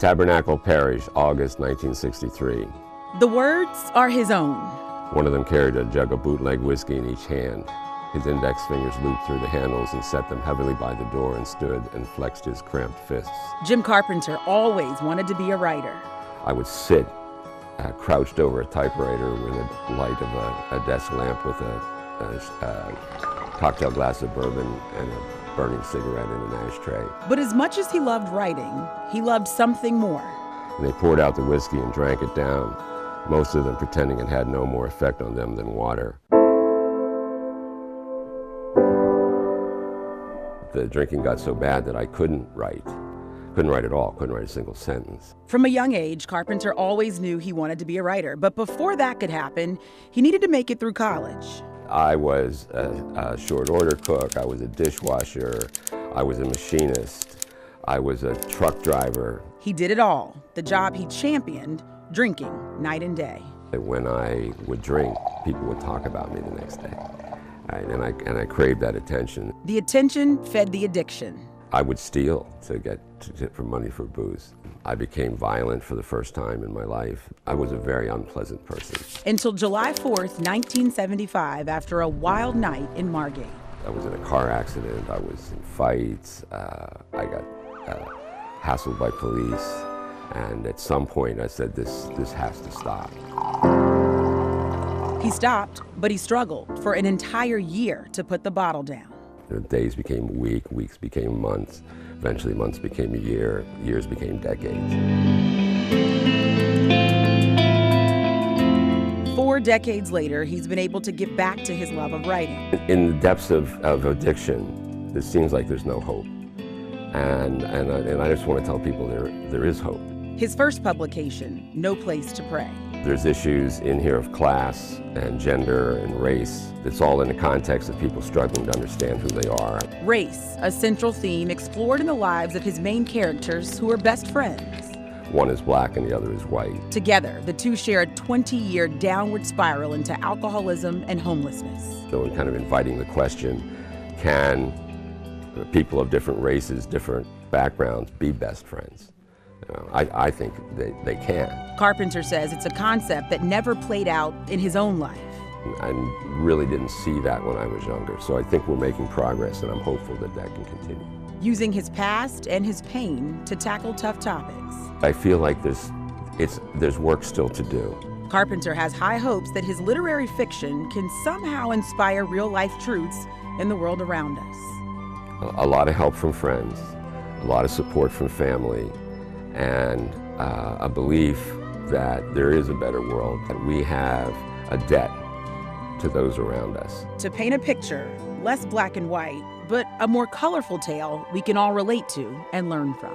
Tabernacle Parish, August 1963. The words are his own. One of them carried a jug of bootleg whiskey in each hand. His index fingers looped through the handles and set them heavily by the door and stood and flexed his cramped fists. Jim Carpenter always wanted to be a writer. I would sit crouched over a typewriter with the light of a desk lamp with a cocktail glass of bourbon and a burning cigarette in an ashtray. But as much as he loved writing, he loved something more. And they poured out the whiskey and drank it down, most of them pretending it had no more effect on them than water. The drinking got so bad that I couldn't write at all, couldn't write a single sentence. From a young age, Carpenter always knew he wanted to be a writer, but before that could happen, he needed to make it through college. I was a short order cook, I was a dishwasher, I was a machinist, I was a truck driver. He did it all, the job he championed, drinking night and day. When I would drink, people would talk about me the next day. Right, and I craved that attention. The attention fed the addiction. I would steal to get for money for booze. I became violent for the first time in my life. I was a very unpleasant person. Until July 4th, 1975, after a wild night in Margate. I was in a car accident, I was in fights, I got hassled by police, and at some point I said, this has to stop. He stopped, but he struggled for an entire year to put the bottle down. The days became weeks became months. Eventually months became a year, years became decades. 4 decades later, he's been able to get back to his love of writing. In the depths of addiction, it seems like there's no hope. And I just want to tell people there is hope. His first publication, No Place to Pray. There's issues in here of class and gender and race. It's all in the context of people struggling to understand who they are. Race, a central theme explored in the lives of his main characters who are best friends. One is black and the other is white. Together, the two share a 20-year downward spiral into alcoholism and homelessness. So in kind of inviting the question, can people of different races, different backgrounds be best friends? I think they can. Carpenter says it's a concept that never played out in his own life. I really didn't see that when I was younger, so I think we're making progress, and I'm hopeful that can continue. Using his past and his pain to tackle tough topics. I feel like there's work still to do. Carpenter has high hopes that his literary fiction can somehow inspire real-life truths in the world around us. A lot of help from friends, a lot of support from family, and a belief that there is a better world, that we have a debt to those around us. To paint a picture, less black and white, but a more colorful tale we can all relate to and learn from.